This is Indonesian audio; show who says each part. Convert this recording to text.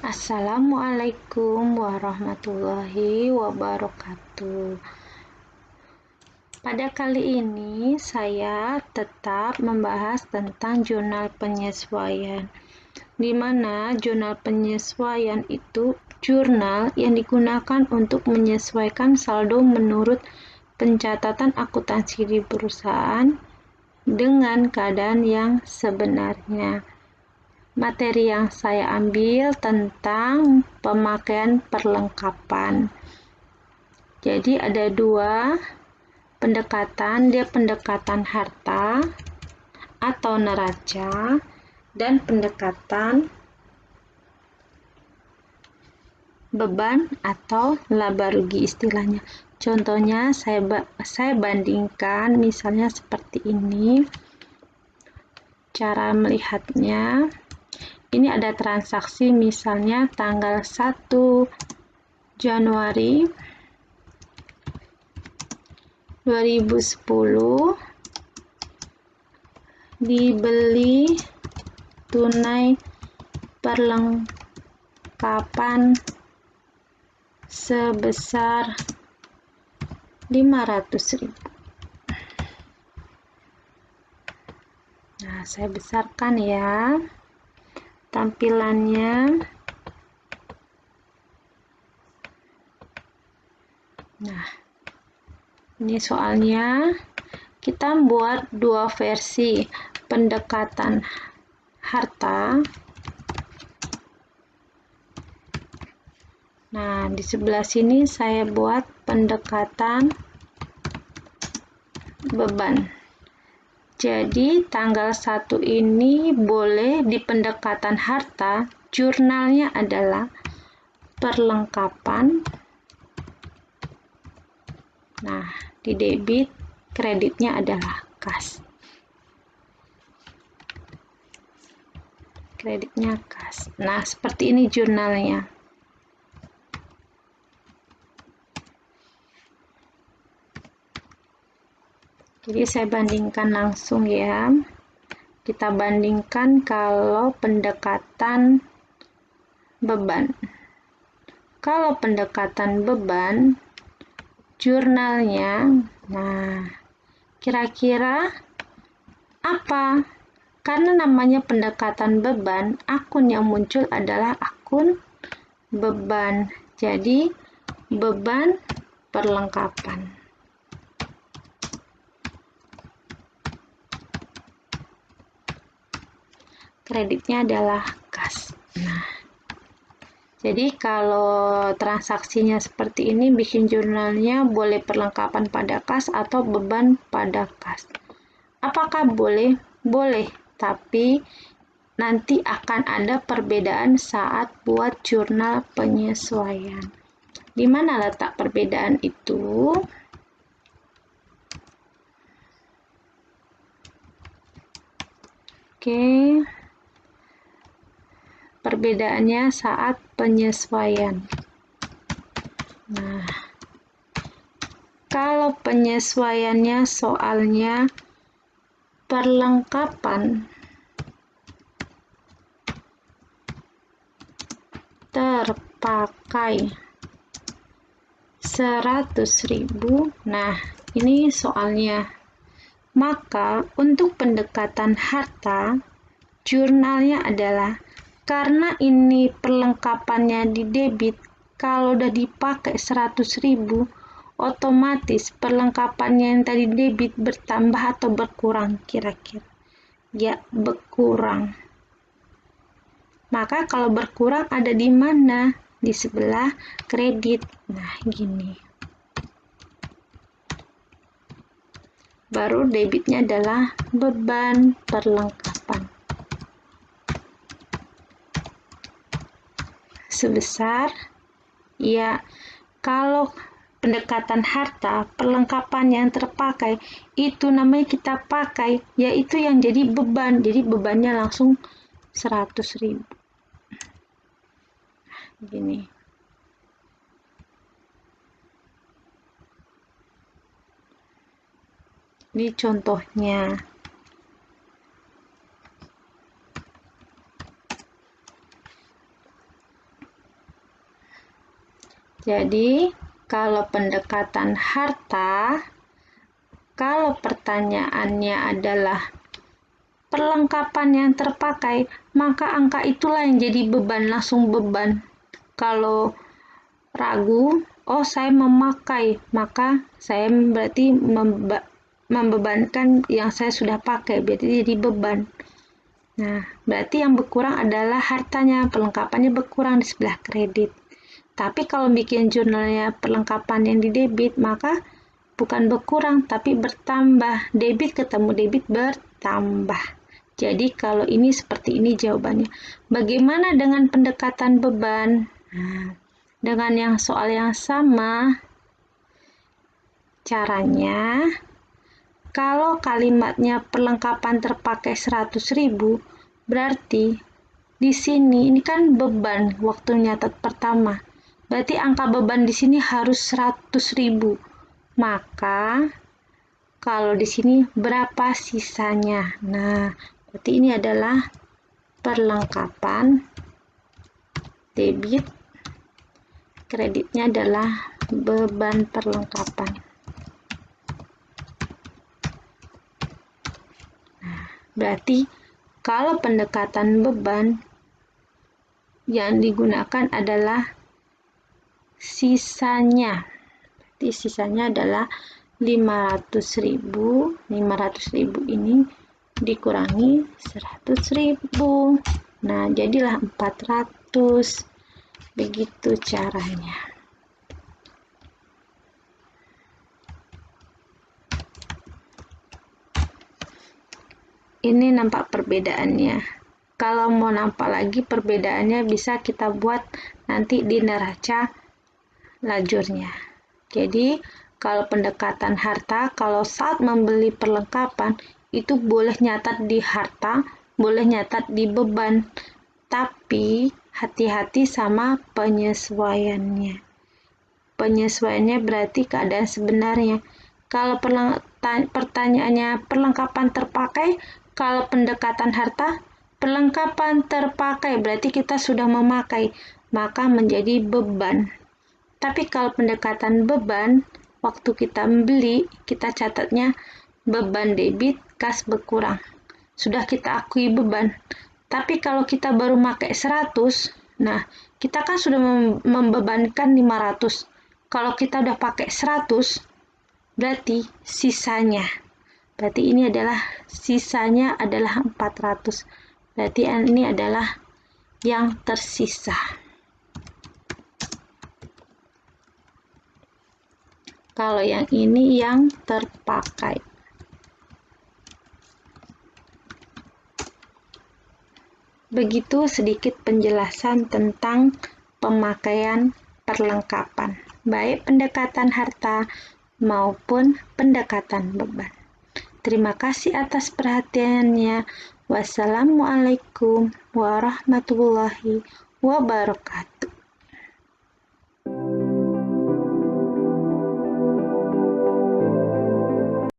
Speaker 1: Assalamualaikum warahmatullahi wabarakatuh. Pada kali ini saya tetap membahas tentang jurnal penyesuaian, di mana jurnal penyesuaian itu jurnal yang digunakan untuk menyesuaikan saldo menurut pencatatan akuntansi di perusahaan dengan keadaan yang sebenarnya. Materi yang saya ambil tentang pemakaian perlengkapan. Jadi ada dua pendekatan, dia pendekatan harta atau neraca dan pendekatan beban atau laba rugi istilahnya. Contohnya saya bandingkan misalnya seperti ini. Cara melihatnya, ini ada transaksi misalnya tanggal 1 Januari 2010 dibeli tunai perlengkapan sebesar 500.000. Nah, saya besarkan ya tampilannya. Nah, ini soalnya kita buat dua versi pendekatan harta. Nah, di sebelah sini saya buat pendekatan beban. Jadi tanggal 1 ini boleh di pendekatan harta, jurnalnya adalah perlengkapan. Nah, di debit, kreditnya adalah kas. Kreditnya kas. Nah, seperti ini jurnalnya. Jadi saya bandingkan langsung ya. Kita bandingkan kalau pendekatan beban. Kalau pendekatan beban, jurnalnya, nah, kira-kira apa? Karena namanya pendekatan beban, akun yang muncul adalah akun beban. Jadi, beban perlengkapan. Kreditnya adalah kas. Nah, jadi kalau transaksinya seperti ini, bikin jurnalnya boleh perlengkapan pada kas atau beban pada kas. Apakah boleh? Boleh, tapi nanti akan ada perbedaan saat buat jurnal penyesuaian. Di mana letak perbedaan itu? Oke. Perbedaannya saat penyesuaian. Nah, kalau penyesuaiannya soalnya perlengkapan terpakai 100.000. Nah, ini soalnya. Maka untuk pendekatan harta, jurnalnya adalah karena ini perlengkapannya di debit, kalau udah dipakai 100.000, otomatis perlengkapannya yang tadi debit bertambah atau berkurang kira-kira. Ya, berkurang. Maka kalau berkurang ada di mana? Di sebelah kredit. Nah, gini. Baru debitnya adalah beban perlengkapan. Sebesar, ya, kalau pendekatan harta, perlengkapan yang terpakai, itu namanya kita pakai, yaitu yang jadi beban. Jadi bebannya langsung 100.000. Gini. Ini contohnya. Jadi, kalau pendekatan harta, kalau pertanyaannya adalah perlengkapan yang terpakai, maka angka itulah yang jadi beban, langsung beban. Kalau ragu, oh saya memakai, maka saya berarti membebankan yang saya sudah pakai, berarti jadi beban. Nah, berarti yang berkurang adalah hartanya, perlengkapannya berkurang di sebelah kredit. Tapi kalau bikin jurnalnya perlengkapan yang di debit, maka bukan berkurang, tapi bertambah. Debit ketemu debit bertambah. Jadi kalau ini seperti ini jawabannya. Bagaimana dengan pendekatan beban? Nah, dengan yang soal yang sama, caranya, kalau kalimatnya perlengkapan terpakai 100.000, berarti di sini ini kan beban waktu nyatat pertama. Berarti angka beban di sini harus 100.000. Maka kalau di sini berapa sisanya? Nah, berarti ini adalah perlengkapan debit, kreditnya adalah beban perlengkapan. Berarti kalau pendekatan beban yang digunakan adalah sisanya. Berarti sisanya adalah 500.000. 500.000 ini dikurangi 100.000. Nah, jadilah 400. Begitu caranya. Ini nampak perbedaannya. Kalau mau nampak lagi perbedaannya bisa kita buat nanti di neraca lajurnya. Jadi, kalau pendekatan harta, kalau saat membeli perlengkapan, itu boleh nyatat di harta, boleh nyatat di beban. Tapi, hati-hati sama penyesuaiannya. Penyesuaiannya berarti keadaan sebenarnya. Kalau pertanyaannya perlengkapan terpakai, kalau pendekatan harta, perlengkapan terpakai berarti kita sudah memakai, maka menjadi beban. Tapi kalau pendekatan beban, waktu kita membeli, kita catatnya beban debit, kas berkurang. Sudah kita akui beban. Tapi kalau kita baru pakai 100, nah kita kan sudah membebankan 500. Kalau kita udah pakai 100, berarti sisanya. Berarti ini adalah sisanya adalah 400. Berarti ini adalah yang tersisa. Kalau yang ini yang terpakai. Begitu sedikit penjelasan tentang pemakaian perlengkapan, baik pendekatan harta maupun pendekatan beban. Terima kasih atas perhatiannya. Wassalamualaikum warahmatullahi wabarakatuh.